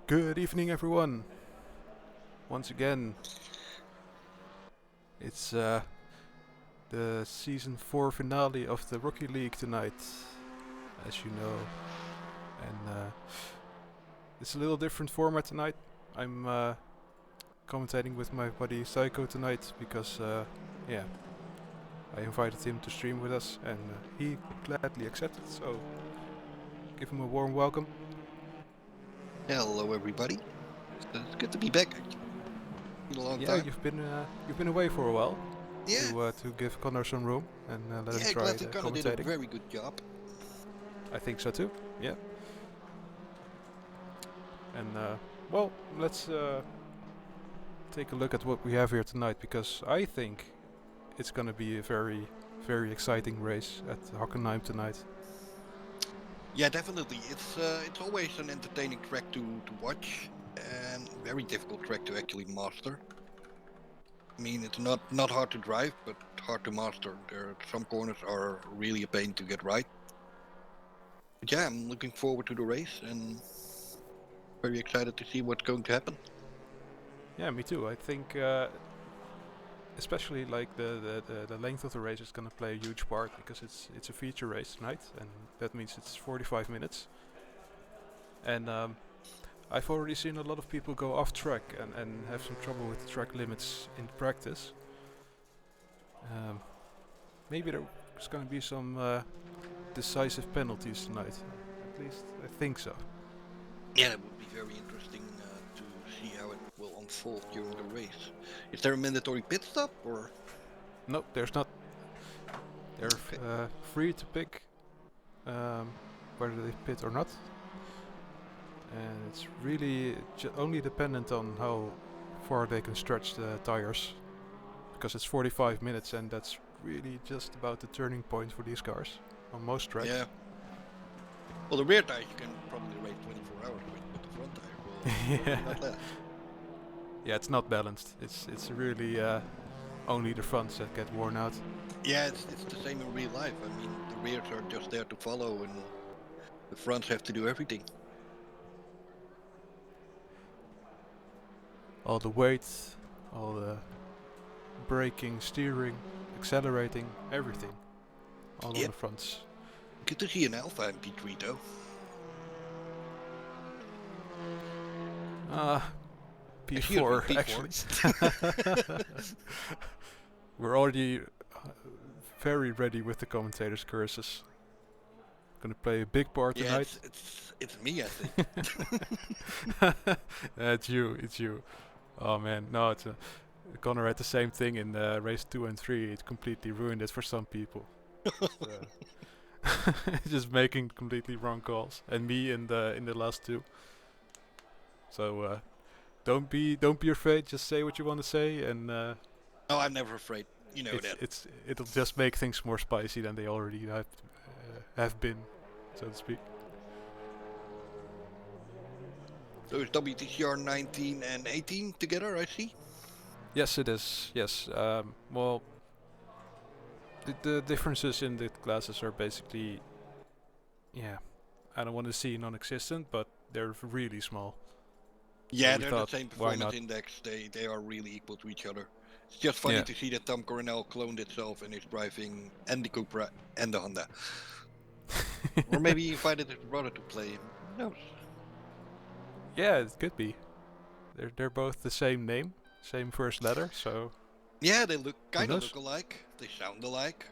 Good evening, everyone. Once again, it's the season 4 finale of the Rookie League tonight, as you know, and it's a little different format tonight. I'm commentating with my buddy Szycho tonight because, I invited him to stream with us, and he gladly accepted. So, give him a warm welcome. Hello, everybody. It's good to be back. Been a long Yeah, time. you've been away for a while. Yeah, To give Connor some room and let him yeah. try Glad the that Connor did a commentating. very good job. I think so too. Yeah. And well, let's take a look at what we have here tonight because I think it's gonna be a very, very exciting race at Hockenheim tonight. Yeah, definitely. It's always an entertaining track to watch, and very difficult track to actually master. I mean, it's not hard to drive, but hard to master. Some corners are really a pain to get right. But yeah, I'm looking forward to the race and very excited to see what's going to happen. Yeah, me too. I think especially like the length of the race is gonna play a huge part because it's a feature race tonight, and that means it's 45 minutes. And I've already seen a lot of people go off track and have some trouble with the track limits in practice. Maybe there's going to be some decisive penalties tonight. At least I think so. Yeah, it would be very interesting to see how it will unfold during the race. Is there a mandatory pit stop or? No, there's not. They're Okay. free to pick whether they pit or not. And it's really only dependent on how far they can stretch the tires. Because it's 45 minutes and that's really just about the turning point for these cars on most tracks. Yeah. Well, the rear tires you can probably race 24 hours with, but the front tire will Yeah. not last. Yeah, it's not balanced. It's really only the fronts that get worn out. Yeah, it's the same in real life. I mean, the rears are just there to follow, and the fronts have to do everything. All the weight, all the braking, steering, accelerating, everything. All on Yep. the fronts. Good to see an Alpha in P3 though. P4 actually. We're already very ready with the commentators' curses. Gonna play a big part Yeah, tonight. it's me, I think. It's you. Oh man, no, Connor had the same thing in race 2 and 3. It completely ruined it for some people. Just making completely wrong calls, and me in the last two. So don't be afraid. Just say what you want to say, and No, I'm never afraid. You know that. it'll just make things more spicy than they already have been, so to speak. So it's WTCR 19 and 18 together, I see. Yes, it is. Yes. Well, the differences in the classes are basically, yeah, I don't want to see non-existent, but they're really small. Yeah, we they're the thought, same why performance not? index. They are really equal to each other. It's just funny Yeah. to see that Tom Coronel cloned itself and is driving and the Cupra and the Honda. Or maybe he invited his brother to play. Who knows? Yeah, it could be. They're both the same name, same first letter, so Yeah, they look who kind of knows? look alike. They sound alike.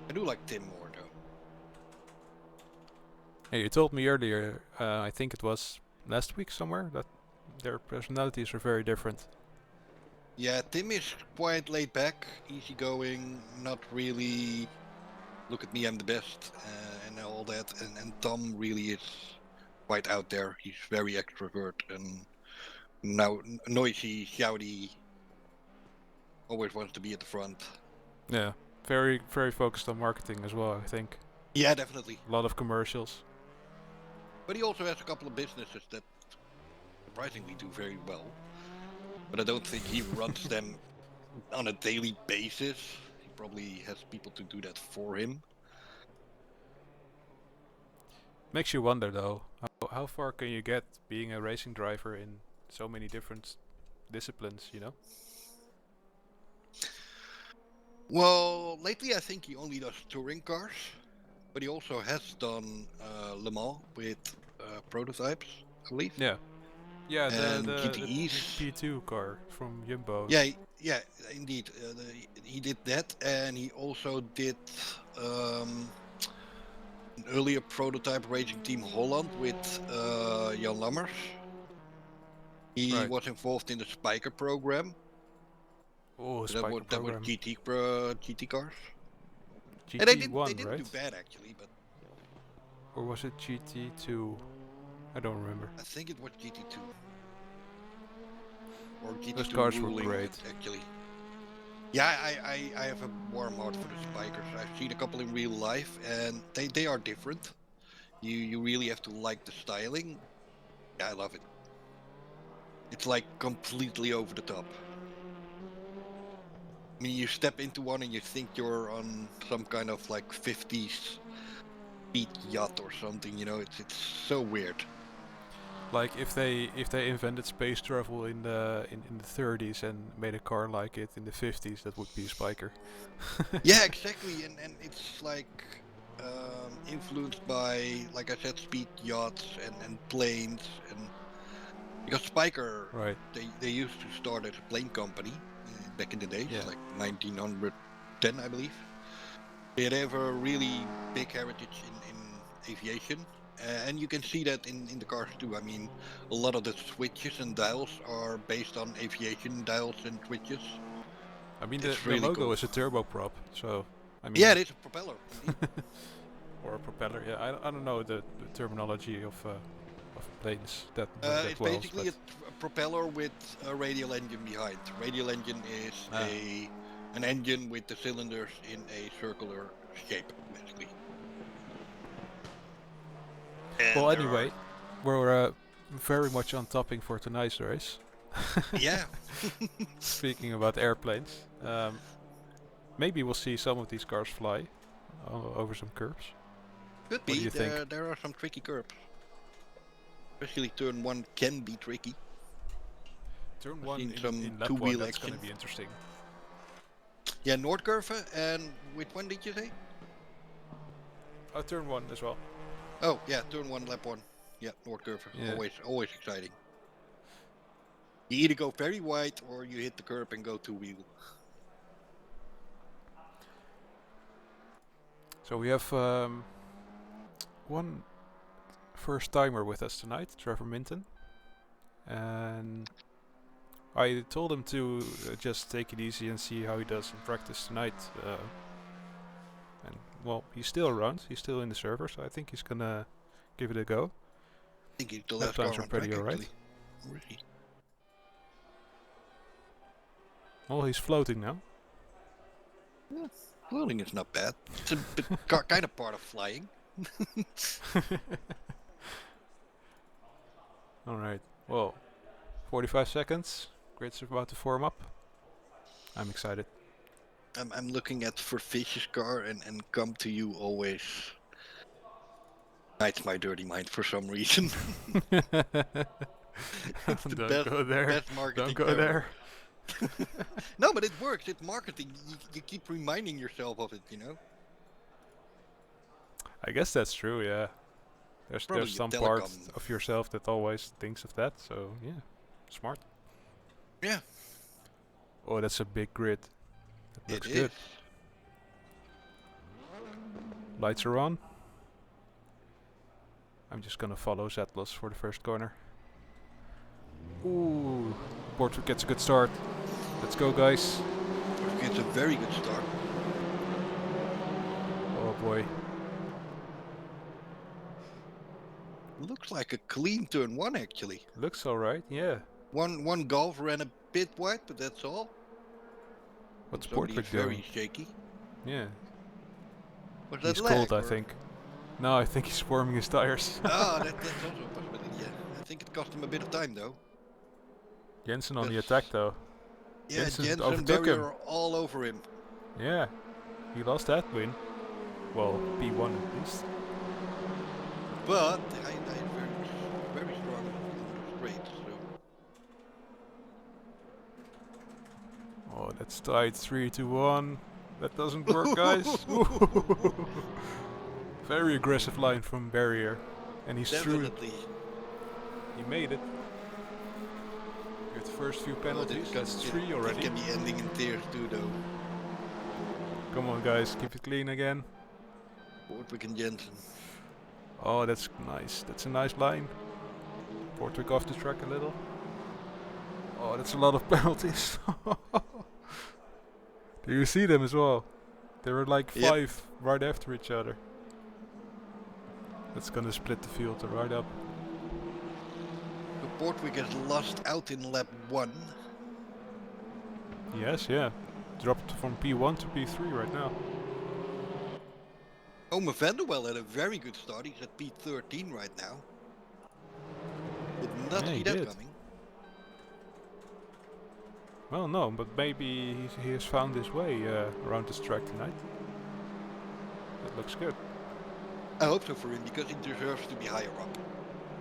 I do like Tim more though. Hey, you told me earlier, I think it was last week somewhere, that their personalities are very different. Yeah, Tim is quite laid back, easygoing, not really. Look at me, I'm the best, and all that. And Tom really is quite out there. He's very extrovert and now noisy, shouty. Always wants to be at the front. Yeah, very very focused on marketing as well. I think Yeah, definitely. a lot of commercials. But he also has a couple of businesses that surprisingly do very well. But I don't think he runs them on a daily basis. He probably has people to do that for him. Makes you wonder though, how far can you get being a racing driver in so many different disciplines, you know? Well, lately I think he only does touring cars, but he also has done Le Mans with prototypes, I believe, Yeah. Yeah, and the GTEs. G2 car from Jumbo. Yeah, yeah, indeed. He did that, and he also did an earlier prototype racing team Holland with Jan Lammers. He Right. was involved in the Spiker program. Oh, So Spiker that was program. GT cars, and they GT1, didn't do right? bad actually, but Or was it GT2? I don't remember. I think it was GT2 or Those GT2 cars were ruling great. actually. Yeah, I have a warm heart for the Spikers. I've seen a couple in real life, and they are different. You really have to like the styling. Yeah, I love it. It's like completely over the top. I mean, you step into one and you think you're on some kind of like 50s speed yacht or something. You know, it's so weird. Like if they invented space travel in in the 30s and made a car like it in the 50s, that would be a Spiker. Yeah, exactly, and it's like influenced by, like I said, speed yachts and planes, and because Spiker, Right. they used to start as a plane company back in the days, Yeah. like 1910, I believe. They have a really big heritage in aviation, and you can see that in the cars too. I mean, a lot of the switches and dials are based on aviation dials and switches. I mean It's the really logo cool. is a turboprop, so I Yeah, mean it is a propeller, indeed. or a propeller. Yeah, I don't know the terminology of planes that It's well, basically but a propeller with a radial engine behind. Radial engine is ah. an engine with the cylinders in a circular shape, basically. And Well, there are, anyway, we're very much on topping for tonight's race. yeah, Speaking about airplanes, maybe we'll see some of these cars fly over some curves. could What do be. you think? There are some tricky curves. Especially turn one can be tricky. Turn I've one seen some in lap two one, wheel that's gonna action. be interesting. Yeah, Noordcurve, and which one did you say? Oh, turn one as well. Oh, yeah, turn one, lap one. Yeah, Noordcurve. Yeah. Always exciting. You either go very wide or you hit the curb and go two wheel. So we have one first timer with us tonight, Trevor Minton, and I told him to just take it easy and see how he does in practice tonight. And well, he's still around. He's still in the server, so I think he's gonna give it a go. I think he's the Lap last times car are on pretty track, alright. actually. Really? Well, he's floating now. Yeah, floating is not bad. It's a bit kind of part of flying. Alright. Well, 45 seconds. Grid's about to form up. I'm excited. I'm looking at for Fish's car and come to you always. Ignites my dirty mind for some reason. It's the Don't go there. best Don't marketing go ever. there. No, but it works. It's marketing. You keep reminding yourself of it, you know? I guess that's true, yeah. Probably There's a some part telecom. of yourself that always thinks of that, so yeah. Smart. Yeah, Oh, that's a big grid. That it looks is. good. Lights are on. I'm just gonna follow Zetlos for the first corner. Ooh, Portrait gets a good start. Let's go, guys. It's a very good start. Oh boy. Looks like a clean turn one, actually. Looks alright, yeah. One golf ran a bit wide, but that's all. What's It's only Portrait very doing? shaky. Yeah. Was that He's lag? cold, I Or? think. No, I think he's warming his tires. Ah, that's also a possibility, yeah. I think it cost him a bit of time, though. Jensen on the Because, attack, though. yeah, Jensen Jensen overtook him. barrier all over him. Yeah. He lost that win. Well, P1 at least. But the Hyundai is very strong on the straight, so Oh, that's tied 3-1. That doesn't work, guys. Very aggressive line from Barrier. And he's through. definitely. He made it. With the first few penalties, that's 3 This already. can be ending in tears too, though. Come on, guys, keep it clean again. Bortwick and Jensen. Oh, that's nice. That's a nice line. Bortwick off the track a little. Oh, that's a lot of penalties. Do you see them as well? There were like 5 right after each other. That's gonna split the field right up. The Bortwick has lost out in lap 1. Yes, yeah. Dropped from P1 to P3 right now. Ome Vanderwell had a very good start. He's at P13 right now. Did not Yeah, see he that did. coming. Well, no, but maybe he has found his way around this track tonight. That looks good. I hope so for him, because he deserves to be higher up.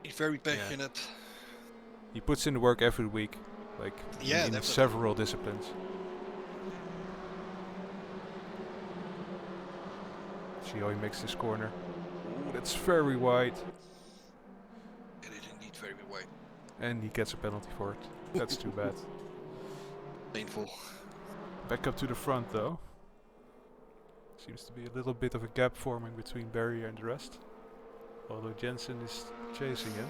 He's very passionate. He puts in the work every week, like Yeah, in definitely. several disciplines. See how he makes this corner. Ooh, that's very wide. It is indeed very wide. And he gets a penalty for it. That's too bad. Painful. Back up to the front though. Seems to be a little bit of a gap forming between Barrier and the rest. Although Jensen is chasing him.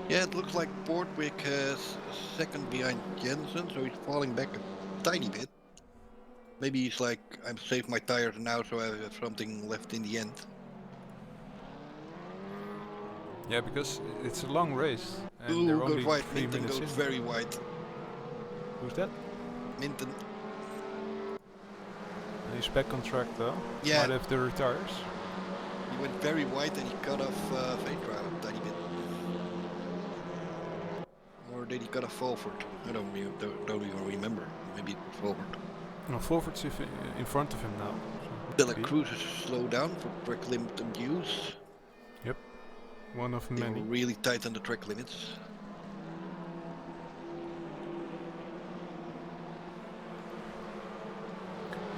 Yeah, it looks like Bortwick is second behind Jensen, so he's falling back a tiny bit. Maybe he's like, I've saved my tires now, so I have something left in the end. Yeah, because it's a long race. And Ooh, they're goes only wide. 3 Minton minutes goes in. very wide. Who's that? Minton. And he's back on track though. Yeah. Might have the retires. He went very wide and he cut off Vetra a tiny bit. Or did he cut off Fulford? I don't even remember. Maybe it was Fulford. No, Fulford's in front of him now. De La Cruz is slowed down for track limit use. Yep. One of They were many. really tight on the track limits.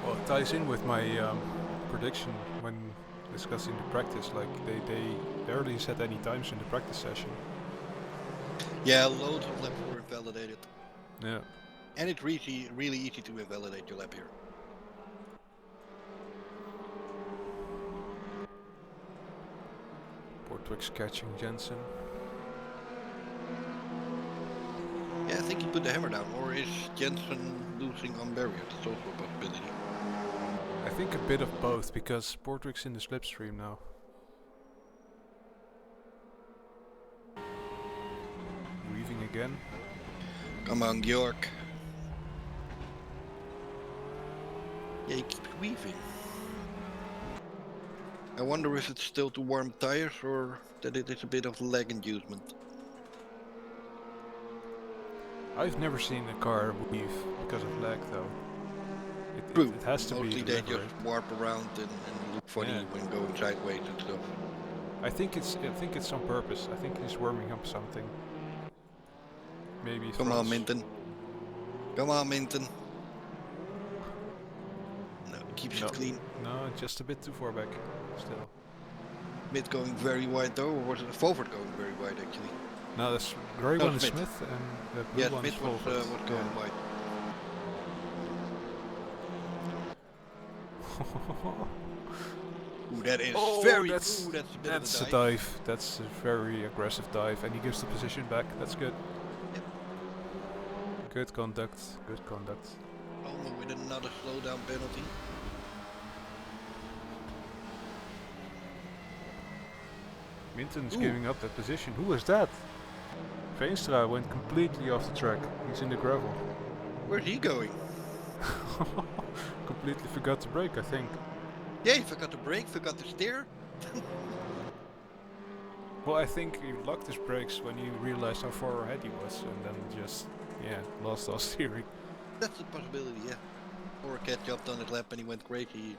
Well, it ties in with my prediction when discussing the practice. Like they barely set any times in the practice session. Yeah, loads of laps were invalidated. Yeah. And it's really easy to invalidate your lap here. Bortwick's catching Jensen. Yeah, I think he put the hammer down. Or is Jensen losing on barrier? That's also a possibility. I think a bit of both, because Bortwick's in the slipstream now. Weaving again. Come on, Georg. Yeah, he keeps weaving. I wonder if it's still to warm tires or that it is a bit of lag inducement. I've never seen a car weave because of lag though. True. It has to Mostly be they deliberate. just warp around and look funny Yeah. when going sideways and stuff. I think it's on purpose. I think he's warming up something. Maybe Come on, Minton. Come on, Minton. No, keeps No. it clean. No, just a bit too far back. Still. Mid going very wide though, or was it forward going very wide actually? No, that's grey No, one is Smith. Smith and the blue Yeah, one is Smith was Fulford. going wide. Ooh, that is very. That's Ooh, that's a bit that's of a dive. That's a very aggressive dive, and he gives the position back. That's good. Yep. Good conduct. Good conduct. Alma with another slowdown penalty. Minton's Ooh. giving up that position. Who was that? Veenstra went completely off the track. He's in the gravel. Where's he going? Completely forgot to brake, I think. Yeah, he forgot to brake, forgot to steer. Well, I think he locked his brakes when he realized how far ahead he was, and then just, yeah, lost all steering. That's a possibility, yeah. Or a cat jumped on his lap and he went crazy.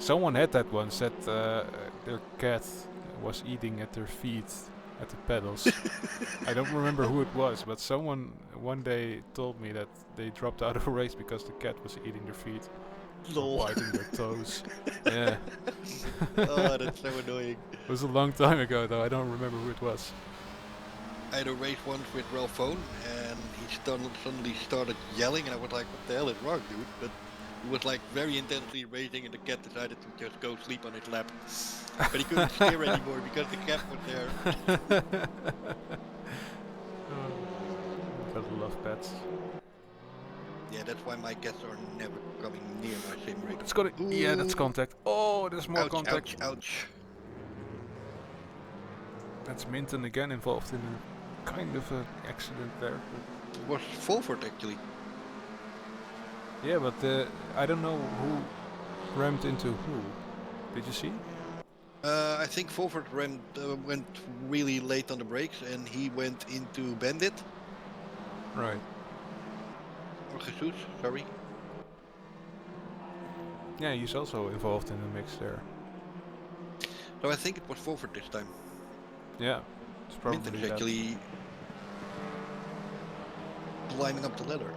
Someone had that once that their cat was eating at their feet at the pedals. I don't remember who it was, but someone one day told me that they dropped out of a race because the cat was eating their feet or Lol. biting their toes. Yeah. Oh, that's so annoying. It was a long time ago though, I don't remember who it was. I had a race once with Ralph Phone, and he suddenly started yelling, and I was like, what the hell is wrong, dude? But he was like very intensely racing, and the cat decided to just go sleep on his lap. But he couldn't steer anymore because the cat was there. Gotta love pets. Yeah, that's why my cats are never coming near my sim rig. It's got a, yeah, that's contact. Oh, there's more Ouch, contact. ouch, ouch. That's Minton again involved in a kind of an accident there. It was Fulford actually. Yeah, but I don't know who rammed into who. Did you see? I think Fulford went really late on the brakes, and he went into Bandit. Right. Or Jesus, sorry. Yeah, he's also involved in the mix there. So I think it was Fulford this time. Yeah, it's probably Minton is that. actually climbing up the ladder.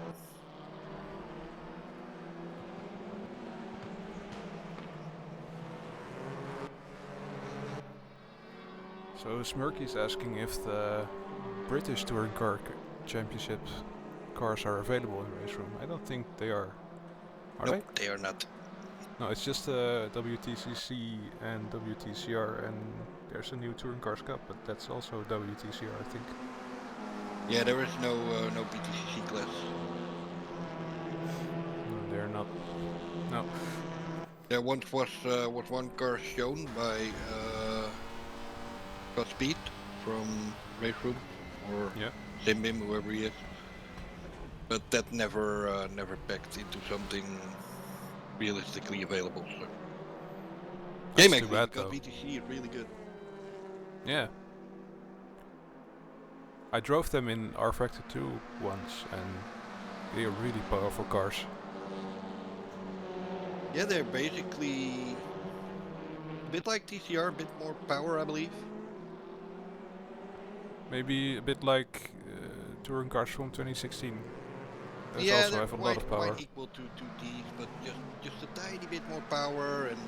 So Smirky's asking if the British Touring Car Championships cars are available in Raceroom. I don't think they are. Are Nope, they are not. they? No, it's just WTCC and WTCR, and there's a new Touring Cars Cup, but that's also WTCR, I think. Yeah, there is no PTCC class. No, they're not. No. There once was one car shown by Godspeed from Raceroom or Yeah. Simbim, whoever he is. But that never packed into something realistically available. So. That's Game too actually, bad, because though. PTC is really good. Yeah. I drove them in R Factor 2 once, and they are really powerful cars. Yeah, they're basically a bit like TCR, a bit more power, I believe. Maybe a bit like touring cars from 2016. Those Yeah, also they're have a lot of power. quite equal to these, but just a tiny bit more power and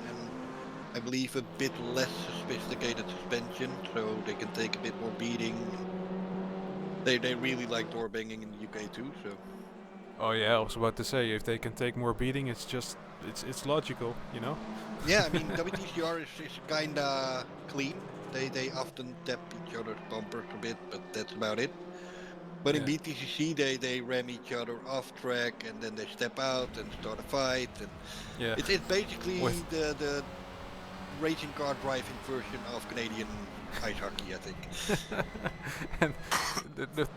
I believe a bit less sophisticated suspension, so they can take a bit more beating. They really like door banging in the UK too, so. Oh yeah, I was about to say, if they can take more beating, it's just it's logical, you know. Yeah, I mean WTCR is kinda clean. They often tap each other's bumpers a bit, but that's about it. But in Yeah. BTCC they ram each other off track and then they step out and start a fight, and Yeah. it's basically With the racing car driving version of Canadian ice hockey, I think. and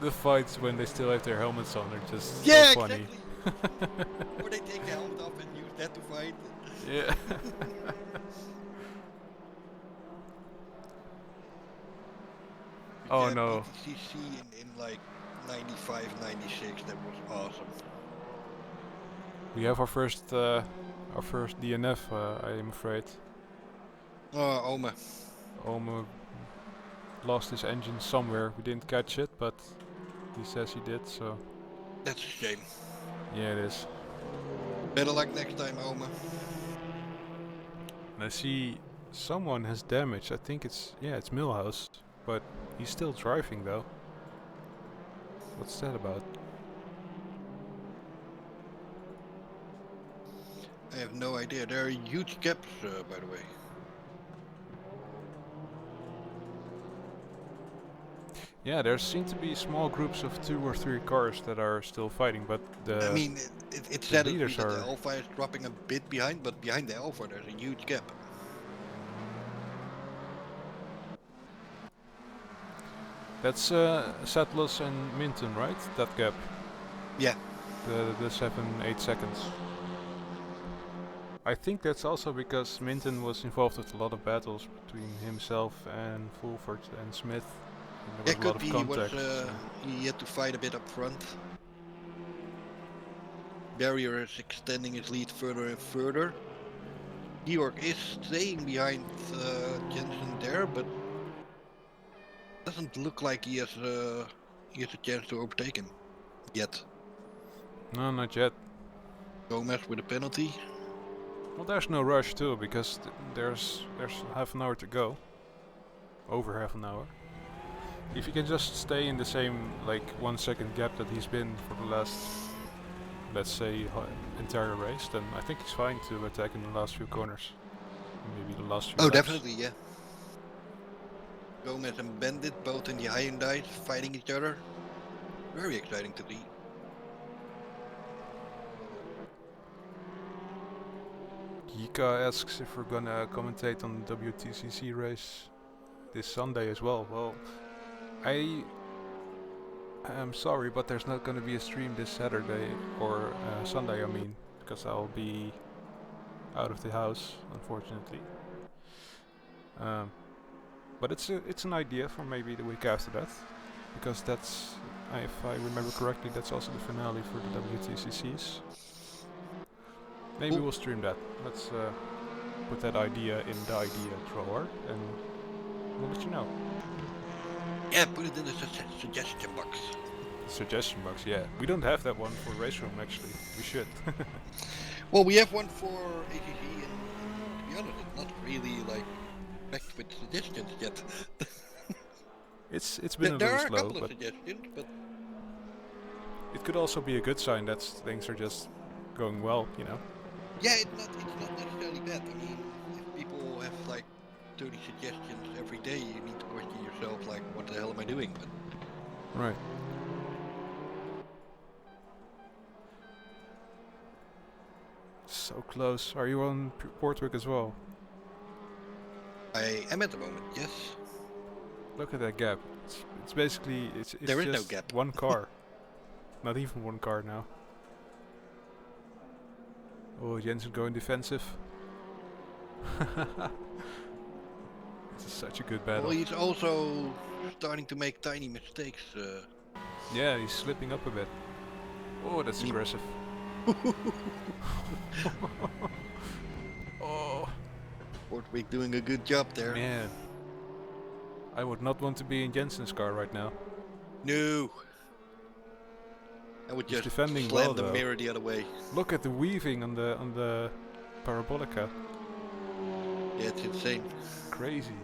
the fights when they still have their helmets on are just Yeah, so funny. exactly. Or they take the helmet off and use that to fight. Yeah. But Oh yeah, no. BTCC in like 95, 96, that was awesome. We have our first DNF, I am afraid. Oh, Oma. Ome lost his engine somewhere. We didn't catch it, but he says he did, so That's a shame. yeah, it is. Better luck next time, Oma. And I see someone has damage. I think it's Milhouse, but he's still driving though. What's that about? I have no idea. There are huge gaps, by the way. Yeah, there seem to be small groups of 2 or 3 cars that are still fighting, but I the mean, it's said that leaders the are- Alpha is dropping a bit behind, but behind the Alpha there's a huge gap. that's Settlers and Minton, right? That gap. Yeah. The 7-8 seconds. I think that's also because Minton was involved with a lot of battles between himself and Fulford and Smith. And there Yeah, was a lot could of be contact. he had to fight a bit up front. Barrier is extending his lead further and further. Georg is staying behind Jensen there, but doesn't look like he has a chance to overtake him yet. No, not yet. Gomez with a penalty. Well, there's no rush too, because there's half an hour to go. Over half an hour. If he can just stay in the same, like, 1 second gap that he's been for the last, let's say, entire race, then I think he's fine to attack in the last few corners. Maybe the last few laps. Definitely, yeah. Gomez and Bandit both in the Hyundai fighting each other. Very exciting to see. Yika asks if we're gonna commentate on the WTCC race this Sunday as well. Well, I am sorry, but there's not gonna be a stream this Saturday, or Sunday I mean, because I'll be out of the house, unfortunately. But it's an idea for maybe the week after that, because that's, if I remember correctly, that's also the finale for the WTCCs. Maybe we'll stream that. Let's put that idea in the idea drawer, and we'll let you know. Yeah, put it in the suggestion box. Suggestion box, yeah. We don't have that one for Raceroom, actually. We should. Well, we have one for ACC, and to be honest, it's not really like packed with suggestions yet. It's been a there little are slow, a couple of but suggestions, but it could also be a good sign that things are just going well, you know. yeah, it's not necessarily bad. I mean, if people have like 30 suggestions every day, you need to question yourself, like, what the hell am I doing? But Right. So close. Are you on Portwick as well? I am at the moment, yes. Look at that gap. It's basically it's There is no just gap. one car. Not even one car now. Oh, Jensen going defensive. This is such a good battle. Well, he's also starting to make tiny mistakes. Yeah, he's slipping up a bit. Oh, that's aggressive. Oh, Portwick doing a good job there. man. I would not want to be in Jensen's car right now. No. I would He's just defending slam well, the though. mirror the other way. Look at the weaving on the parabolica. Yeah, it's insane. Crazy.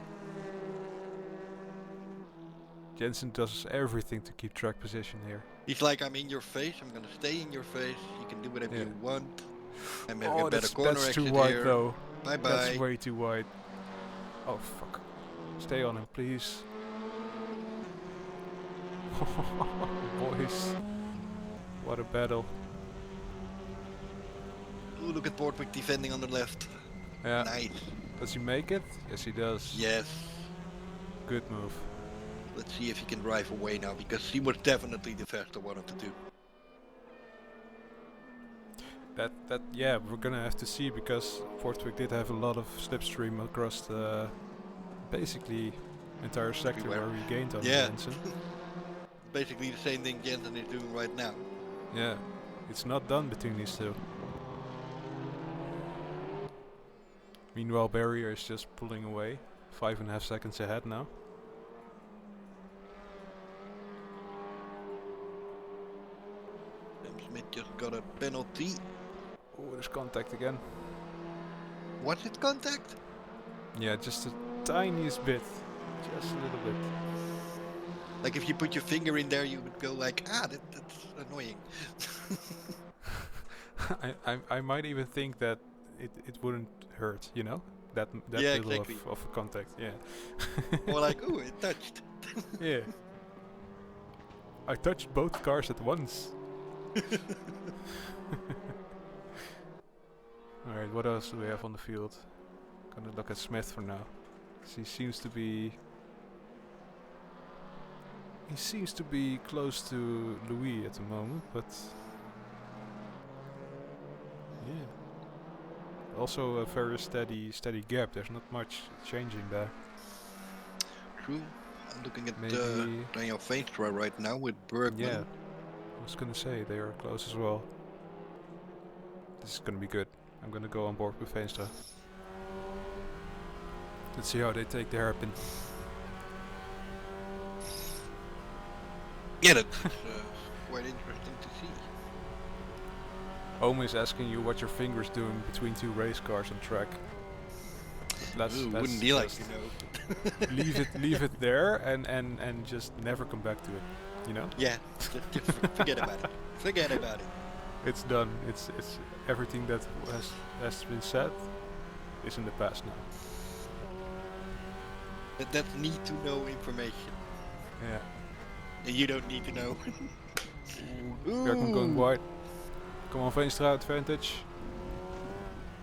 Jensen does everything to keep track position here. He's like, I'm in your face, I'm gonna stay in your face, you can do whatever you want. I'm having Oh, a better that's corner too exit wide here. though. Bye bye. That's way too wide. Oh fuck. Stay on him, please. Boys. What a battle. Ooh, look at Portwick defending on the left. Yeah. Nice. Does he make it? Yes, he does. Yes. Good move. Let's see if he can drive away now, because he was definitely the faster one of the two. Yeah, we're gonna have to see, because Portwick did have a lot of slipstream across the basically entire sector Everywhere. where we gained on Yeah. Jensen. Basically the same thing Jensen is doing right now. Yeah, it's not done between these two. Meanwhile, Barrier is just pulling away, 5.5 seconds ahead now. Sam Smith just got a penalty. Oh, there's contact again. Was it contact? Yeah, just the tiniest bit. Just a little bit. Like if you put your finger in there, you would go like, that's annoying. I might even think that it wouldn't hurt, you know? That Yeah, little exactly. of a contact, yeah. Or like, ooh, it touched. Yeah. I touched both cars at once. Alright, what else do we have on the field? Gonna look at Smith for now. He seems to be close to Louis at the moment, but yeah. Also a very steady gap. There's not much changing there. True. I'm looking at Maybe Daniel Veenstra right now with Bergman. yeah. I was gonna say they are close as well. This is gonna be good. I'm gonna go on board with Veenstra. Let's see how they take the hairpin. Yeah, that's quite interesting to see. Ohm is asking you what your finger's doing between two race cars on track. Ooh, wouldn't be like, you know. leave it there and just never come back to it. You know? Yeah, just forget about it. Forget about it. It's done. It's everything that has been said is in the past now. That's need to know information. Yeah. And you don't need to know. Bergman going wide. Come on, Veenstra, advantage.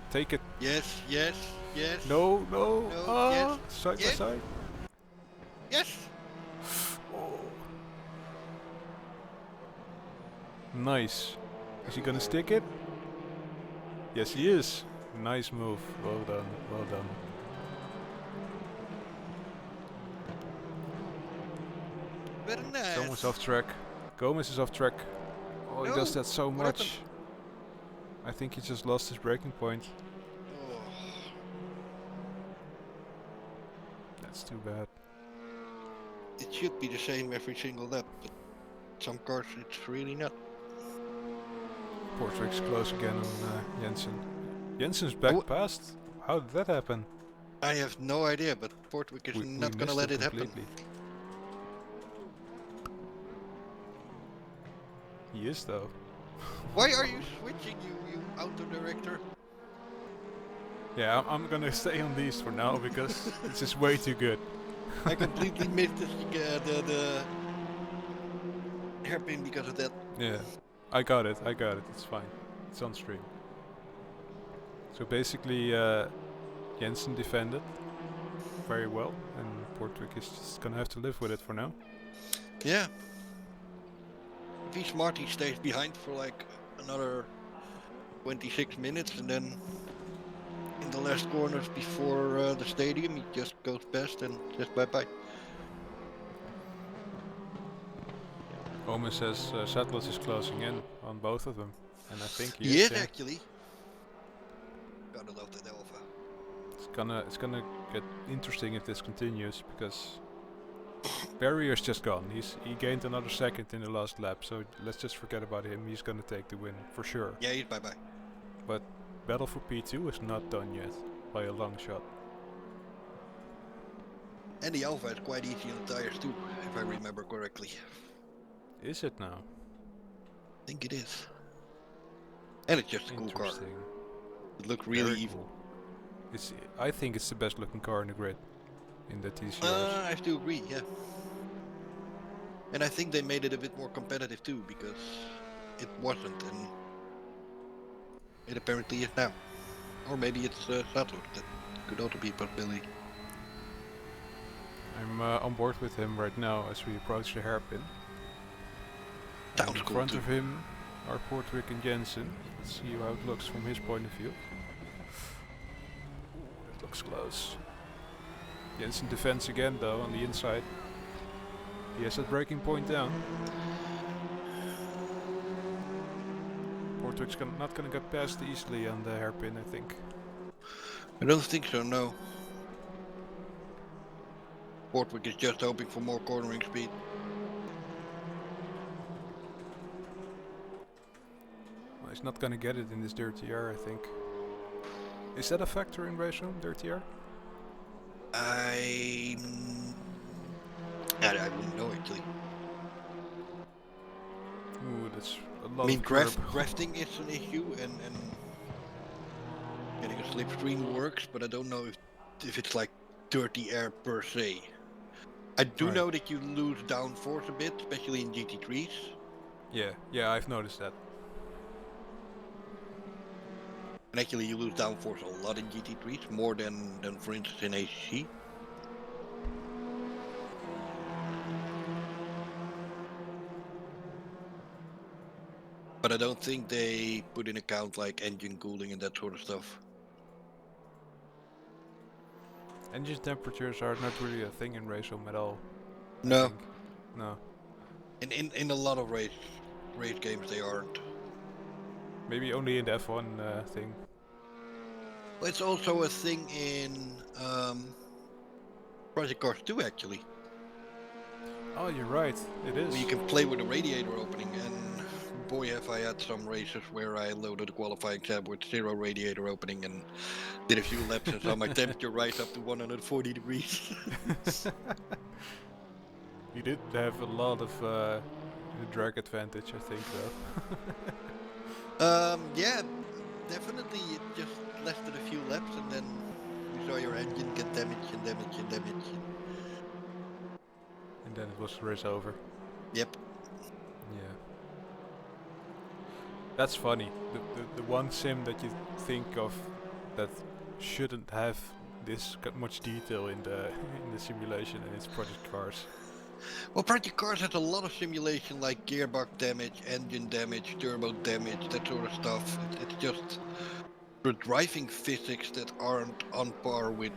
Take it. Yes, yes, yes. No. No, yes, Side yes. by side. Yes. Oh. Nice. Is he gonna stick it? Yes, he is. Nice move. Well done. Well done. Very nice. Gomez off track. Gomez is off track. Oh, he does that so what much. happened? I think he just lost his braking point. Oh. That's too bad. It should be the same every single lap, but some cars it's really not. Portrick's close again on Jensen. Jensen's back past. How did that happen? I have no idea, but Portwick is not gonna let it happen. Completely. He is though. Why are you switching, you auto director? Yeah, I'm gonna stay on these for now because this is way too good. I completely missed the hairpin because of that. Yeah, I got it. It's fine. It's on stream. So basically, Jensen defended very well, and Portwick is just gonna have to live with it for now. Yeah. If he's smart, he stays behind for like another 26 minutes, and then in the last corners before the stadium, he just goes past and says bye-bye. Omen says Satlas is closing in on both of them, and I think He is yeah. actually. Gotta love that Alpha. It's gonna get interesting if this continues because Barrier's just gone. He gained another second in the last lap, so let's just forget about him. He's gonna take the win for sure. Yeah, he's bye-bye. But battle for P2 is not done yet by a long shot. And the Alpha is quite easy on the tires too, if I remember correctly. Is it now? I think it is. And it's just a cool car. It looks really Very evil. Cool. I think it's the best looking car in the grid in the TCRs. I still agree, yeah. And I think they made it a bit more competitive too, because it wasn't, and it apparently is now. Or maybe it's Saturn, that could also be a possibility. I'm on board with him right now as we approach the hairpin. Sounds in cool front too. of him are Portwick and Jensen. Let's see how it looks from his point of view. Ooh, that looks close. Jensen defends again though on the inside. He has that braking point down. Portwick's not gonna get past easily on the hairpin, I think. I don't think so, no. Portwick is just hoping for more cornering speed. Well, he's not gonna get it in this dirty air, I think. Is that a factor in Raceroom, dirty air? I wouldn't know actually. Ooh, that's a lot I mean, of curb. drafting is an issue, and getting a slipstream works, but I don't know if it's like dirty air per se. I do know that you lose downforce a bit, especially in GT3s. Yeah, I've noticed that. And actually you lose downforce a lot in GT3s, more than for instance in ACC. But I don't think they put in account like engine cooling and that sort of stuff. Engine temperatures are not really a thing in Raceroom at all. No. No. In a lot of race games they aren't. Maybe only in the F1 thing. Well, it's also a thing in Project Cars 2 actually. Oh, you're right. It is. Where you can play with the radiator opening, and boy have I had some races where I loaded the qualifying tab with 0 radiator opening and did a few laps and saw my temperature rise up to 140 degrees. You did have a lot of drag advantage, I think, though. Yeah, definitely. It just lasted a few laps, and then you saw your engine get damaged and damaged and damaged. And then it was race over. Yep. Yeah. That's funny. The one sim that you think of that shouldn't have this much detail in the simulation, and it's Project Cars. Well, Project Cars has a lot of simulation like gearbox damage, engine damage, turbo damage, that sort of stuff. It's just the driving physics that aren't on par with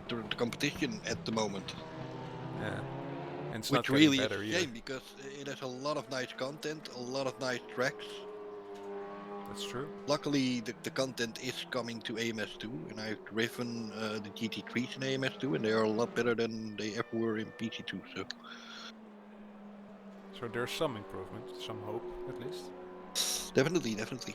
the competition at the moment. Yeah. And it's Which not getting really is better a either. shame because it has a lot of nice content, a lot of nice tracks. That's true. Luckily, the content is coming to AMS2, and I've driven the GT3s in AMS2, and they are a lot better than they ever were in PC2. So there's some improvement, some hope at least. Definitely, definitely.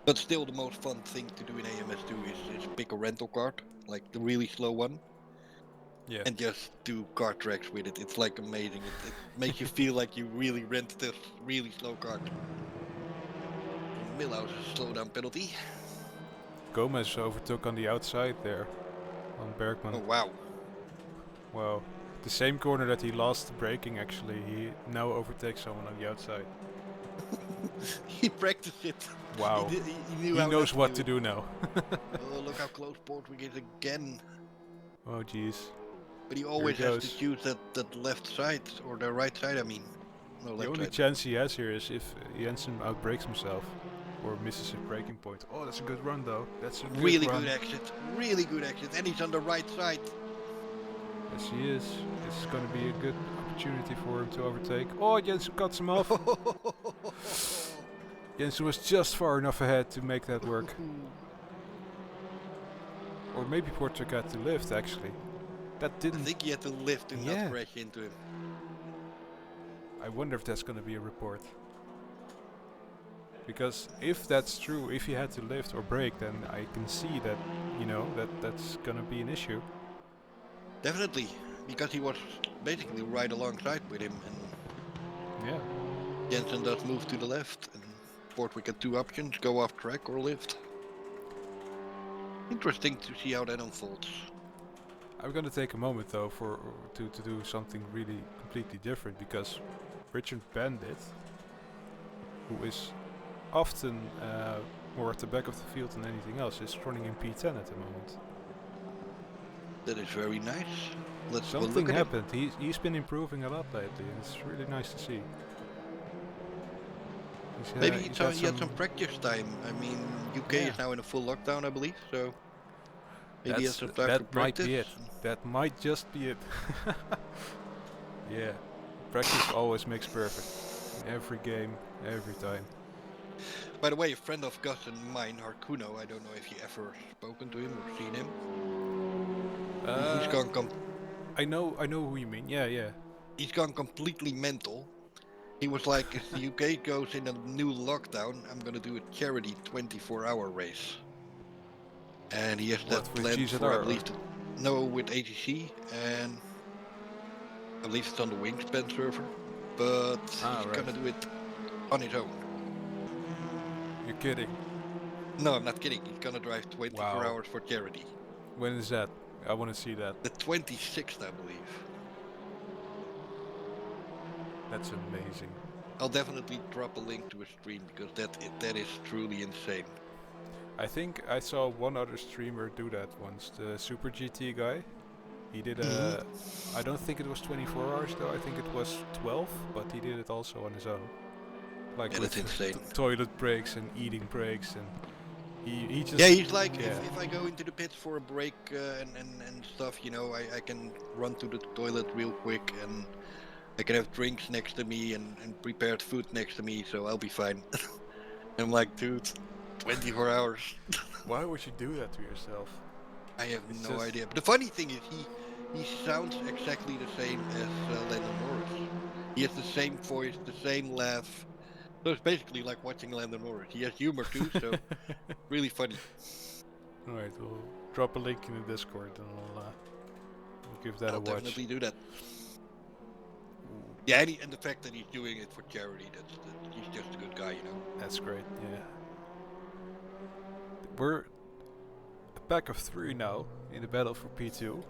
But still, the most fun thing to do in AMS2 is pick a rental cart, like the really slow one, Yeah. and just do kart tracks with it. It's like amazing. It makes you feel like you really rented this really slow kart. Millhouse is a slowdown penalty. Gomez overtook on the outside there on Bergman. Oh wow. Wow. The same corner that he lost braking, actually, he now overtakes someone on the outside. He practiced it. Wow. He knew He how knows not what to to do now. Oh, look how close Portwig is again. Oh jeez. But he always he has to goes. choose that left side, or the right side, I mean. No, The left only side. chance he has here is if Jensen outbrakes himself or misses his braking point. Oh, that's a good run though. That's a Really good run. good exit. Really good exit. And he's on the right side. Yes, he is. This is going to be a good opportunity for him to overtake. Oh, Jensen cuts him off. Jensen was just far enough ahead to make that work. Or maybe Porter got to lift, actually. That I didn't... think he had to lift and Yeah. not crash into him. I wonder if that's going to be a report. Because if that's true, if he had to lift or brake, then I can see that, you know, that's going to be an issue. Definitely. Because he was basically right alongside with him. And Yeah. Jensen does move to the left. And Portwig had two options, go off track or lift. Interesting to see how that unfolds. I'm gonna take a moment though to do something really completely different, because Richard Bandit, who is often more at the back of the field than anything else, is running in P10 at the moment. That is very nice. Let's go Something look at happened. He's been improving a lot lately, and it's really nice to see. Maybe he's he had some practice time. I mean, UK is now in a full lockdown, I believe, so maybe he has some time to that might practice. be it. That might just be it. Yeah, practice always makes perfect. In every game, every time. By the way, a friend of Gus and mine, Harkuno, I don't know if you ever spoken to him or seen him. He's gone I know who you mean. Yeah. he's gone completely mental. He was like, if the UK goes in a new lockdown, I'm gonna do a charity 24-hour race. And he has What, that with planned for, I GZR, believe, no, with ATC, and I believe it's on the Wingspan server. But he's gonna do it on his own. You're kidding. No, I'm not kidding. He's gonna drive 24 hours for charity. When is that? I want to see that. The 26th, I believe. That's amazing. I'll definitely drop a link to a stream because that is truly insane. I think I saw one other streamer do that once, the Super GT guy. He did I don't think it was 24 hours though, I think it was 12, but he did it also on his own. Like Yeah, with that's insane. toilet breaks and eating breaks, and he just... Yeah, he's like, yeah. if I go into the pits for a break and stuff, you know, I can run to the toilet real quick and I can have drinks next to me and prepared food next to me, so I'll be fine. I'm like, dude, 24 hours. Why would you do that to yourself? I have It's no just idea. But the funny thing is, he sounds exactly the same as Lando Norris. He has the same voice, the same laugh. So it's basically like watching Lando Norris. He has humor too, so really funny. Alright, we'll drop a link in the Discord and we'll give that I'll a watch. definitely do that. Yeah, and the fact that he's doing it for charity, he's just a good guy, you know. That's great, yeah. We're a pack of 3 now in the battle for P2.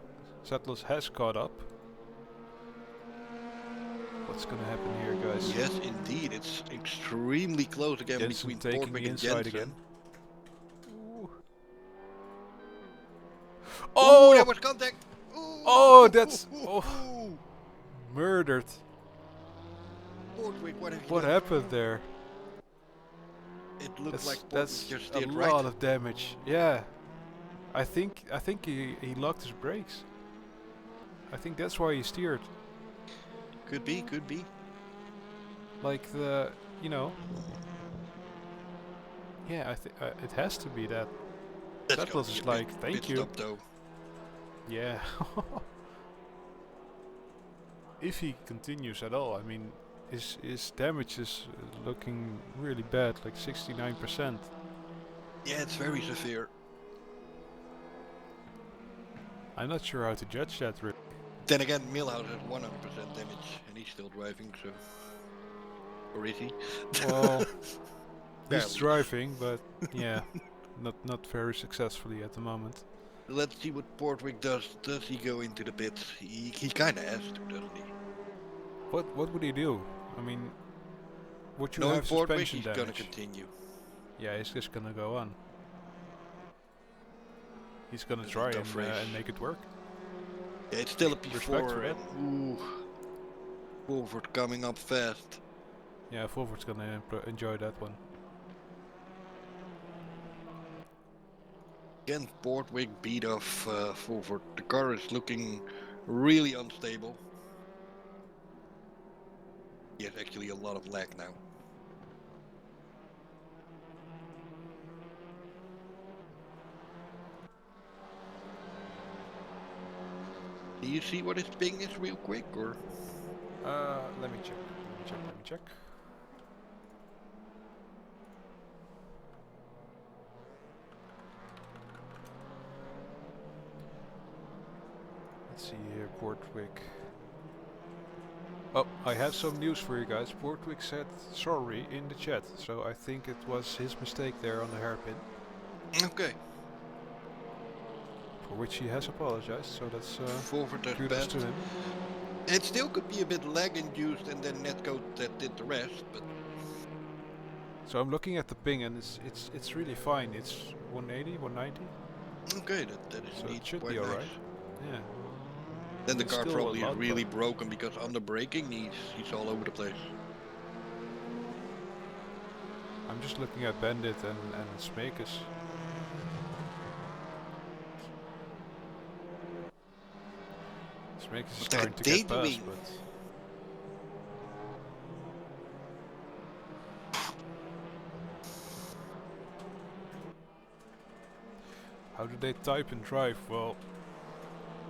Settlers has caught up. What's gonna happen here, guys? Yes, indeed. It's extremely close again Jensen between taking Portwick the and inside Jensen. again. Ooh. Oh, Oh! there was contact! Ooh. Oh, that's murdered. Portwick, what have you What done? happened there? It looked like Portwick That's just a steered lot right. of damage. Yeah, I think he locked his brakes. I think that's why he steered. Could be, could be. Like you know. Yeah, I think it has to be that. That's Settlers is like, thank you. Stop, though. Yeah. If he continues at all, I mean, his damage is looking really bad, like 69%. Yeah, it's very severe. I'm not sure how to judge that really. Then again, Milhouse has 100% damage, and he's still driving, so... Or is he? Well, he's Barely. driving, but yeah, not very successfully at the moment. Let's see what Portwick does. Does he go into the pits? He kind of has to, doesn't he? What would he do? I mean, would you Knowing have Portwick, suspension he's damage? gonna continue. Yeah, he's just gonna go on. He's gonna It's a try tough race. and make it work. Yeah, it's still a Respect for P4. that. Ooh. Wolford coming up fast. Yeah, Fulford's gonna enjoy that one. Again, Portwick beat off Fulford. The car is looking really unstable. He has actually a lot of lag now. Do you see what his ping is real quick, or? Let me check. Let's see here, Portwick. Oh, I have some news for you guys. Portwick said sorry in the chat, so I think it was his mistake there on the hairpin. Okay. For which he has apologized, so that's Fulford has kudos bad. to him. It still could be a bit lag induced, and then netcode that did the rest, but So I'm looking at the ping and it's really fine. It's 180, 190. okay, that is So indeed it should quite be nice. alright. Yeah. Then the It's car still a probably is lot, really but- broken because under braking he's all over the place. I'm just looking at Bandit and Smakers. Smakers is What the starting heck to they get past, doing? but how do they type and drive? Well,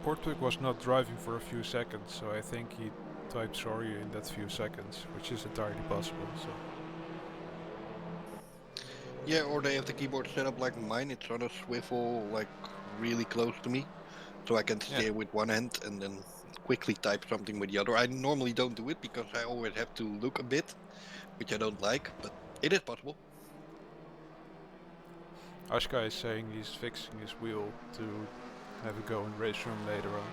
Portwick was not driving for a few seconds, so I think he typed sorry in that few seconds, which is entirely possible. So Yeah, or they have the keyboard set up like mine. It's on a swivel, like really close to me, so I can steer with one hand and then quickly type something with the other. I normally don't do it because I always have to look a bit, which I don't like, but it is possible. Ashka is saying he's fixing his wheel to have a go in Raceroom later on.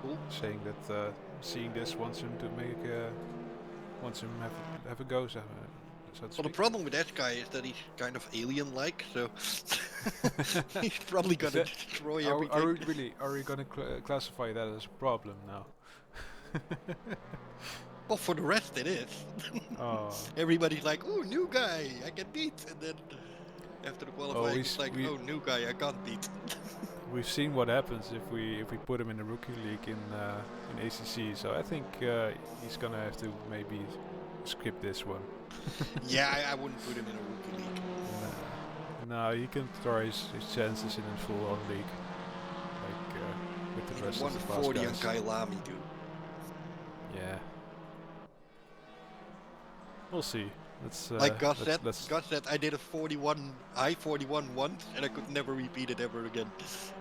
Cool. Saying that seeing this wants him to make wants him have a go. So to Well, the speak. problem with that guy is that he's kind of alien-like, so he's probably gonna that- destroy Are everything. are we gonna classify that as a problem now? Well, for the rest, it is. Oh. Everybody's like, "Oh, new guy, I can beat," and then after the qualifying, it's like, "Oh, new guy, I can't beat." We've seen what happens if we put him in the rookie league in ACC. So I think he's gonna have to maybe skip this one. Yeah, I wouldn't put him in a rookie league. No, he can try his chances in a full-on league, like with the He rest won of the fast 40 on guys. Kai Lamy, dude. Yeah, we'll see. Like Gus said, let's Gus said, I did a 41, I 41 once, and I could never repeat it ever again.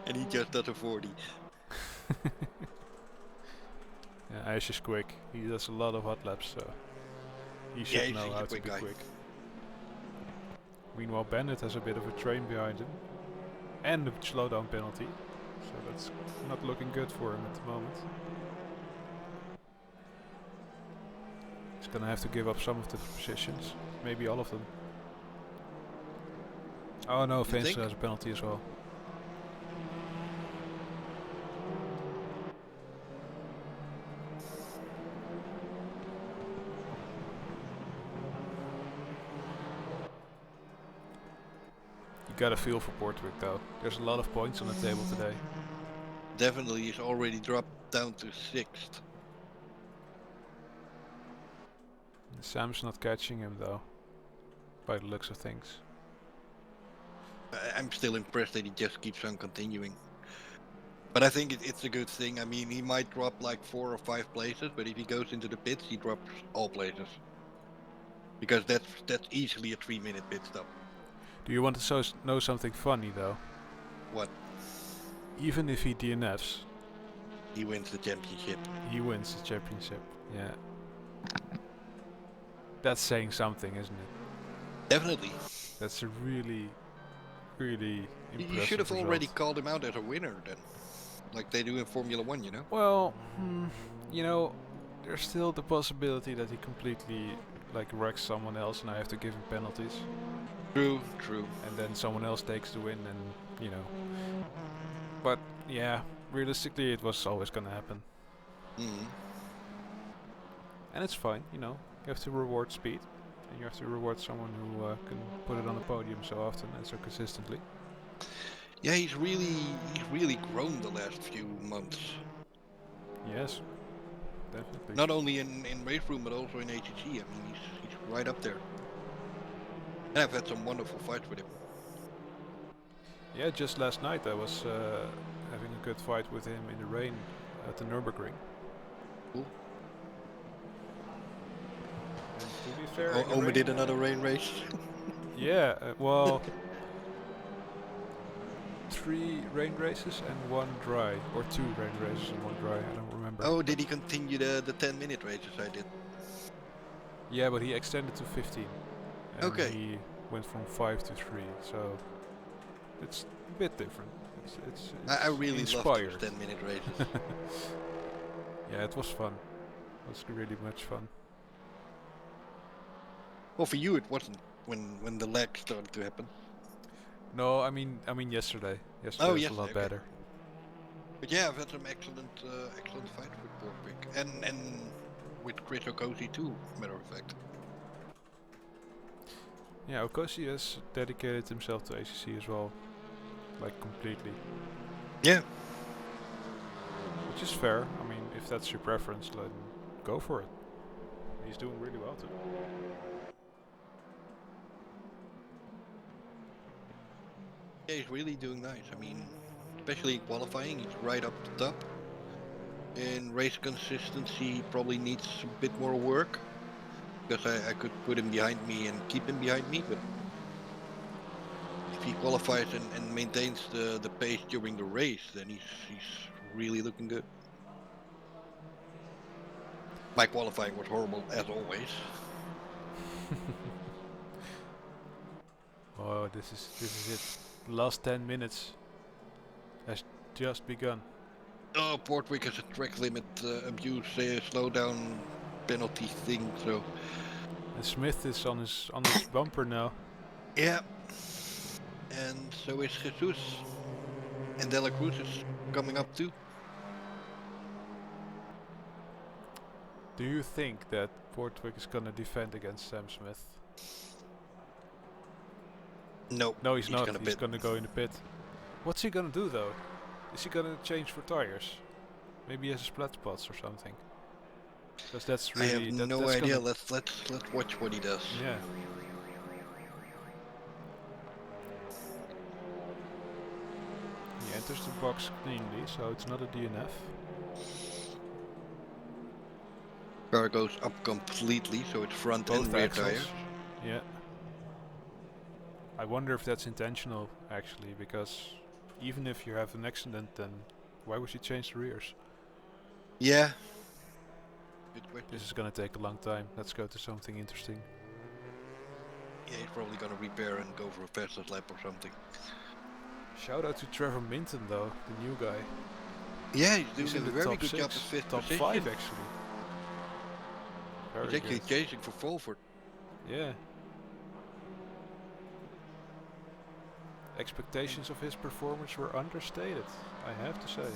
And he just does a 40. Yeah, Ash is quick. He does a lot of hot laps, so he Yeah, should know he's how a to quick be guy. quick. Meanwhile, Bandit has a bit of a train behind him, and a slowdown penalty, so that's not looking good for him at the moment. He's gonna have to give up some of the positions, maybe all of them. Oh no, You think? Veenstra has a penalty as well. You got a feel for Portwick though. There's a lot of points on the table today. Definitely, he's already dropped down to 6th. Sam's not catching him though, by the looks of things. I'm still impressed that he just keeps on continuing. But I think it's a good thing. I mean, he might drop like 4 or 5 places, but if he goes into the pits, he drops all places. Because that's easily a 3-minute pit stop. Do you want to know something funny though? What? Even if he DNFs, He wins the championship. he wins the championship. Yeah. That's saying something, isn't it? Definitely. That's a really, really impressive You should have result. already called him out as a winner then. Like they do in Formula 1, you know? Well, you know, there's still the possibility that he completely like wrecks someone else and I have to give him penalties. True, true. And then someone else takes the win and, you know. But, yeah, realistically it was always gonna happen. Mm. And it's fine, you know. You have to reward speed. And you have to reward someone who can put it on the podium so often and so consistently. Yeah, he's really grown the last few months. Yes, definitely. Not only in Raceroom, but also in ATC. I mean, he's right up there. And I've had some wonderful fights with him. Yeah, just last night I was having a good fight with him in the rain at the Nürburgring. Cool. And to be fair, Omer did another rain race. Yeah, well, 3 rain races and 1 dry, or 2 rain races and 1 dry. I don't remember. Oh, did he continue the 10-minute races I did? Yeah, but he extended to 15. And Okay. he went from 5 to 3, so it's a bit different. It's I really inspired. loved those 10-minute races. Yeah, it was fun. It was really much fun. Well, for you it wasn't when the lag started to happen. No, I mean yesterday. Yesterday Oh, was a yesterday, lot okay. better. But yeah, I've had some excellent fights with Portwick and with Chris Okosi too. Matter of fact. Yeah, Okosi has dedicated himself to ACC as well, like completely. Yeah. Which is fair. I mean, if that's your preference, then go for it. He's doing really well too. Yeah, he's really doing nice. I mean, especially in qualifying, he's right up the top. In race consistency, he probably needs a bit more work. Because I could put him behind me and keep him behind me, but if he qualifies and maintains the pace during the race, then he's really looking good. My qualifying was horrible, as always. Oh, this is it. The last 10 minutes has just begun. Oh, Portwick has a track limit abuse, slowdown penalty thing, so... And Smith is on his bumper now. Yeah. And so is Jesus. And De La Cruz is coming up too. Do you think that Portwick is gonna defend against Sam Smith? Nope. No, he's not. Gonna He's pit. gonna go in the pit. What's he gonna do though? Is he gonna change for tires? Maybe he has splat spots or something. Because that's really. I have no that's idea. gonna- Let's watch what he does. Yeah. enters the box cleanly, so it's not a DNF. Car goes up completely, so it's front Both and rear axles. tires. Yeah. I wonder if that's intentional, actually, because even if you have an accident, then why would you change the rears? Yeah. Good question. This is gonna take a long time. Let's go to something interesting. Yeah, he's probably gonna repair and go for a fastest lap or something. Shout out to Trevor Minton, though, the new guy. Yeah, He's he's in doing a the very top good job at 6, fifth top position. 5 actually. Very He's actually good. chasing for Fulford. Yeah. Expectations of his performance were understated, I have to say.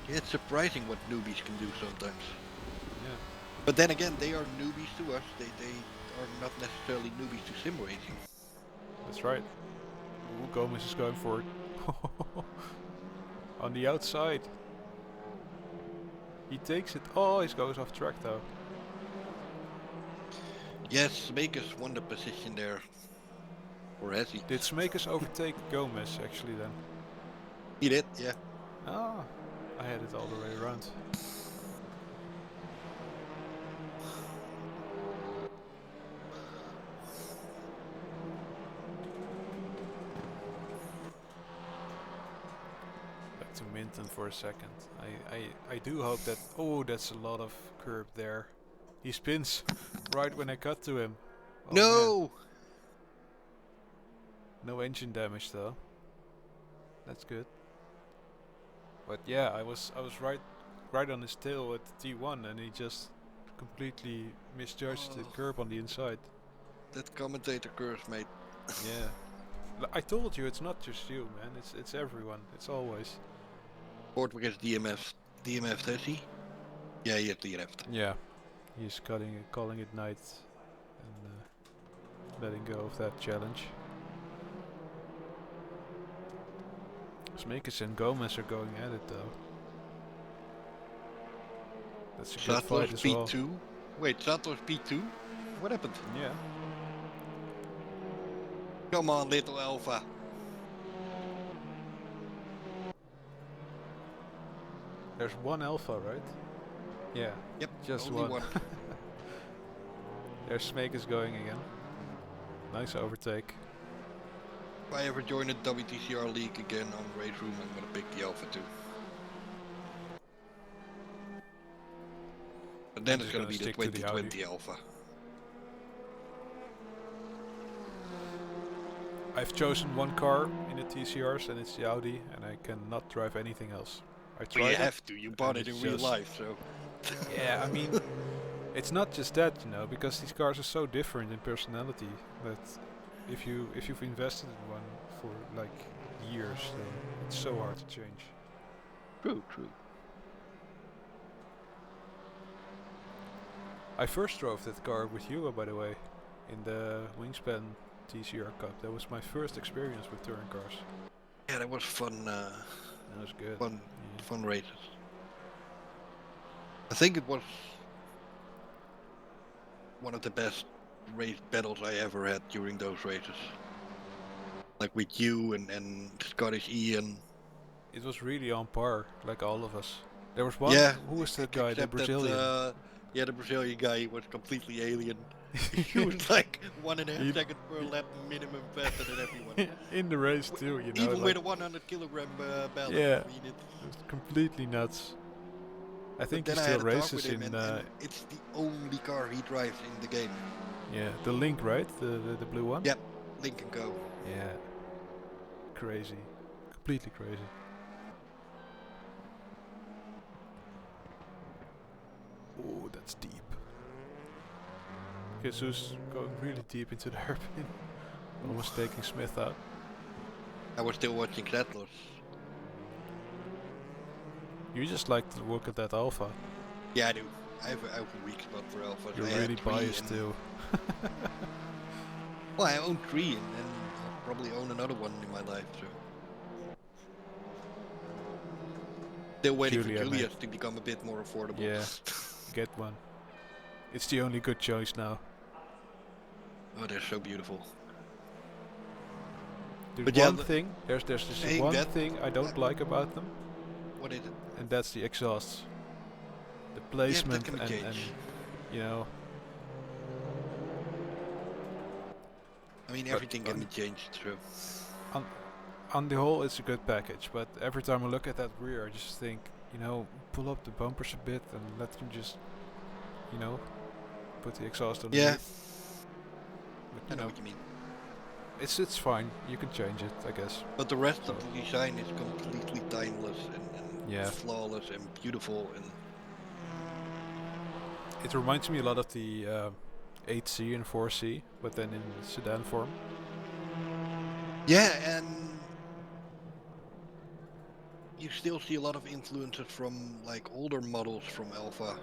Yeah, it's surprising what newbies can do sometimes. Yeah. But then again, they are newbies to us. They are not necessarily newbies to sim racing. That's right. Ooh, Gomez is going for it. On the outside. He takes it. Oh, he goes off track though. Yes, Makers won the position there. Or has he? Did Smakers overtake Gomez actually then? He did, yeah. Ah, I had it all the way around. Back to Minton for a second. I do hope that... Oh, that's a lot of curb there. He spins right when I cut to him. Oh, No! man. No engine damage though. That's good. But yeah, I was right on his tail at the T1 and he just completely misjudged the curb on the inside. That commentator curse, mate. Yeah. I told you it's not just you, man. It's everyone. It's always. Ford gets DMF, has he? Yeah, he had DNF'd. Yeah. He's calling it night and letting go of that challenge. Smakers and Gomez are going at it though. That's a good fight as well. P2? Wait, Santos P2? What happened? Yeah. Come on, little Alpha. There's one Alpha, right? Yeah. Yep, just only one. one. There's Smakers going again. Nice overtake. If I ever join the WTCR League again on Raceroom, I'm gonna pick the Alpha too. But then it's gonna be the 2020 Alpha. I've chosen one car in the TCRs and it's the Audi, and I cannot drive anything else. I tried. Well, you have to. You bought it in real life, so. Yeah, I mean, it's not just that, you know, because these cars are so different in personality that if you've invested in one for like years, then it's so hard to change. True. I first drove that car with you, by the way, in the Wingspan TCR Cup. That was my first experience with touring cars. Yeah, that was fun. That was good. Fun races. I think it was one of the best race battles I ever had during those races. Like with you and Scottish Ian. It was really on par, like all of us. There was one. Yeah. Who was that guy? The Brazilian. The Brazilian guy. He was completely alien. He was like 1.5 seconds per lap minimum faster than everyone. In the race too, you know. Even with a 100 kilogram balance. Yeah. I mean, it was completely nuts. I think he then still I had to races talk with him in. and it's the only car he drives in the game. Yeah, the Link, right? The blue one. Yep, Link and Go. Yeah. Crazy, completely crazy. Oh, that's deep. Jesus going really deep into the hairpin. Almost taking Smith out. I was still watching Settlers. You just like to look at that Alpha. Yeah, I do. I have a weak spot for Alphas. You're really biased too. Well, I own 3 and I'll probably own another one in my life, so. Still waiting for Julius to become a bit more affordable. Yeah, get one. It's the only good choice now. Oh, they're so beautiful. There's But yeah, one thing. There's just saying one that, thing I don't like about them, what is it? and that's the exhausts, the Yeah, but that placement, can be and changed. you know. I mean, But everything can be changed, so. on on the whole, it's a good package. But every time I look at that rear, I just think, pull up the bumpers a bit and let them just, you know, put the exhaust Yeah, underneath. But I know what you mean. it's fine. You can change it, I guess. But the rest So of the design is completely timeless and yeah, flawless and beautiful and it reminds me a lot of the 8C and 4C, but then in sedan form. yeah, and you still see a lot of influences from like older models from Alpha.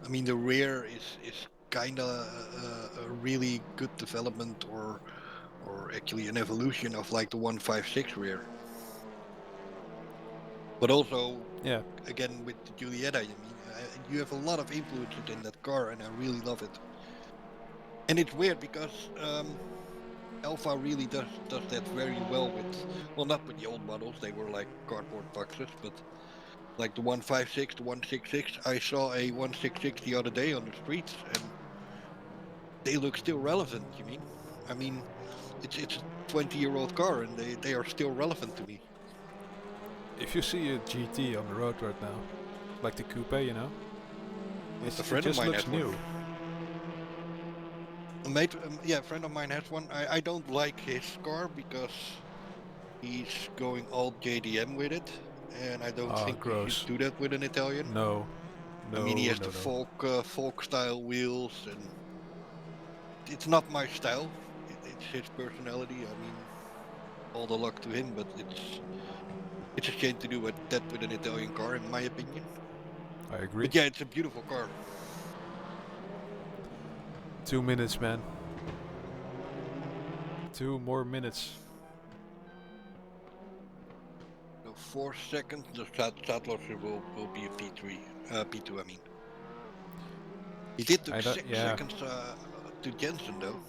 I mean, the rear is kind of a really good development or actually an evolution of like the 156 rear. But also, Yeah, again, with the Julietta, I mean, you have a lot of influences in that car, and I really love it. And it's weird because Alpha really does that very well with, well, not with the old models, they were like cardboard boxes, but like the 156, the 166. I saw a 166 the other day on the streets, and they look still relevant. You mean? I mean, it's a 20-year-old car, and they are still relevant to me. if you see a GT on the road right now, like the coupe, A it friend of just mine looks has one. new. A mate, yeah, a friend of mine has one. I don't like his car because he's going all JDM with it, and I don't Ah, think you should gross. do that with an Italian. No, I mean, he no, has no, the no. folk style wheels, and it's not my style. It's his personality. I mean, all the luck to him, but it's a shame to do that with an Italian car, in my opinion. I agree. But yeah, it's a beautiful car. 2 minutes, man. 2 more minutes. So 4 seconds, the Stadler will be a P3, P2. I mean, he did took I don't. 6 Yeah, seconds to Jensen though.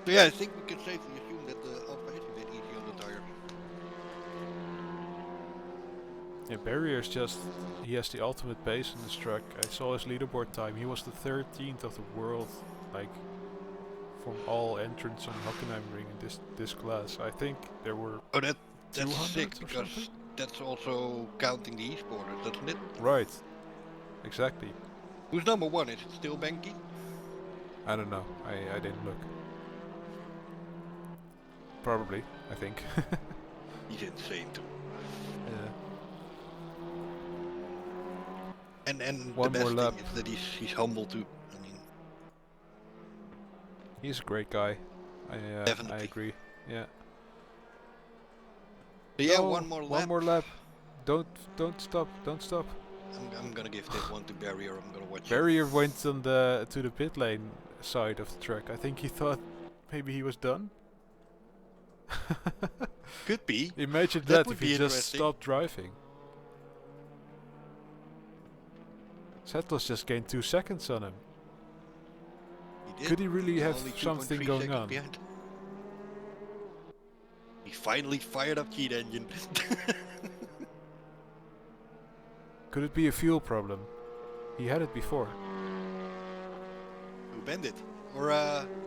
So yeah, I think we can safely assume that the Alpha is a bit easy on the tires. yeah. Barrier's just. He has the ultimate pace in this truck. I saw his leaderboard time. He was the 13th of the world, like from all entrants on Hockenheimring in this class. I think there were Oh, that's sick 200 or something. because that's also counting the e-sporters, doesn't it? Right. Exactly. Who's number one? Is it still Benke? I don't know. I didn't look. Probably. I think. He's insane too. Yeah. And the One more best lap. thing is that he's humble too. I mean, He's a great guy. I definitely. agree. Yeah. But yeah, No, one more one lap. more lap. Don't stop. Don't stop. I'm gonna give that one to Barrier. I'm gonna watch him. Barrier went on to the pit lane side of the track. I think he thought maybe he was done. Could be. Imagine That that would if be he just interesting. stopped driving. Settles just gained 2 seconds on him. He did. Could he really He's have only 2.3 something going seconds on? behind. He finally fired up cheat engine. Could it be a fuel problem? He had it before. Who Bandit? Or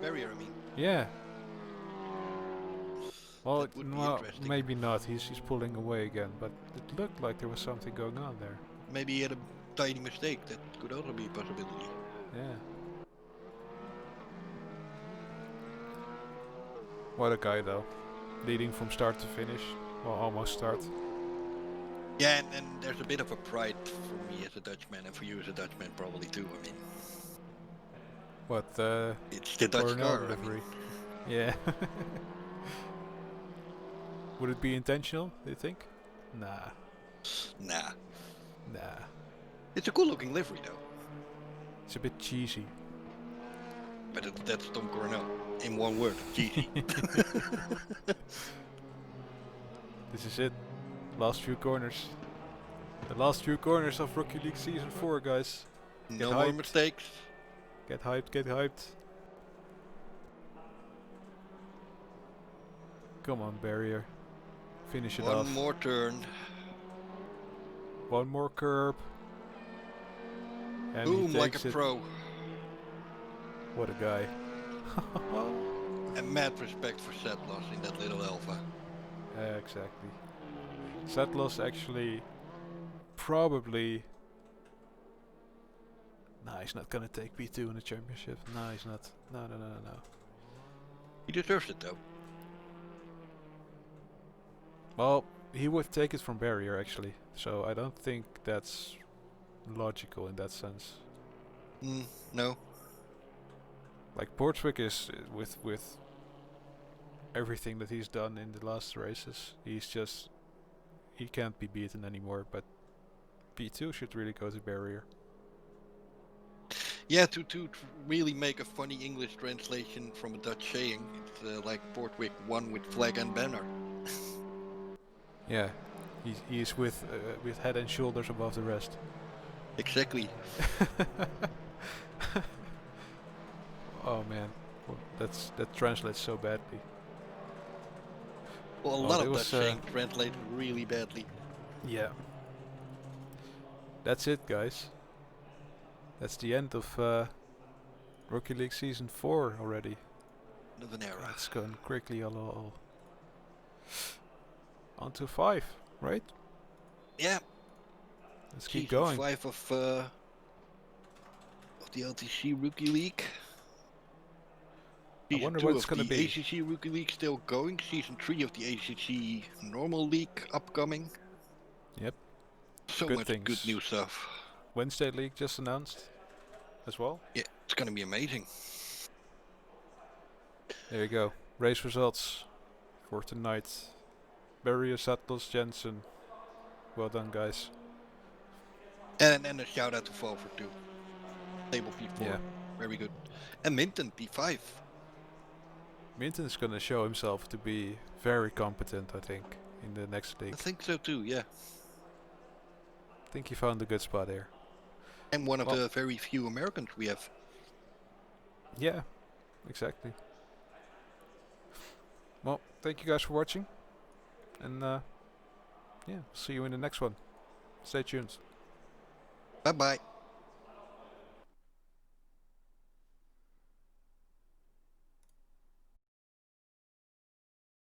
Barrier, I mean. Yeah. Well, That would be interesting. maybe not. He's pulling away again, but it looked like there was something going on there. Maybe he had a tiny mistake. That could also be a possibility. Yeah. What a guy, though. Leading from start to finish. Well, almost start. Yeah, and there's a bit of a pride for me as a Dutchman, and for you as a Dutchman probably too. I mean, What, it's the Dutch Coronel car. delivery? Yeah. Would it be intentional, do you think? Nah. I mean, nah. Nah. It's a cool looking livery though. It's a bit cheesy. But that's Tom Coronel. In one word, cheesy. This is it. Last few corners. The last few corners of Rookie League Season 4, guys. No Get more hyped. mistakes. Get hyped, get hyped. Come on, barrier. Finish it off. One more turn. One more curb. And Boom, he like a takes it. pro. What a guy. And mad respect for Settlers in that little Alpha. Exactly. Settlers actually probably... Nah, he's not gonna take P2 in the championship. No, he's not. No. He deserves it though. Well, he would take it from barrier actually. So I don't think that's logical in that sense. No. Like Portswick is with everything that he's done in the last races, he can't be beaten anymore. But P2 should really go to barrier. Yeah, to really make a funny English translation from a Dutch saying, it's like Portwick won with flag and banner. Yeah, he's with head and shoulders above the rest. Exactly. Oh man, well, that translates so badly. Well, a Well, lot it of was, Dutch saying translate really badly. Yeah. That's it, guys. That's the end of Rookie League Season 4 already. Of an era. It's gone quickly all. On to 5, right? Yeah. Let's keep Season going. 5 of the LTC Rookie League. I Season wonder 2 what it's of gonna the be. ACC Rookie League still going. Season 3 of the ACC Normal League upcoming. Yep. So Good much things. good new stuff. Wednesday League just announced as well. Yeah, it's gonna be amazing. There you go. Race results for tonight. Barrier, Sattles, Jensen. Well done, guys. And a shout out to Volver too. Table P4. Yeah. Very good. And Minton P5. Minton is gonna show himself to be very competent, I think, in the next league. I think so too, yeah. I think he found a good spot here. And one of the very few Americans we have. Yeah, exactly. Well, thank you guys for watching. And yeah, see you in the next one. Stay tuned. Bye bye.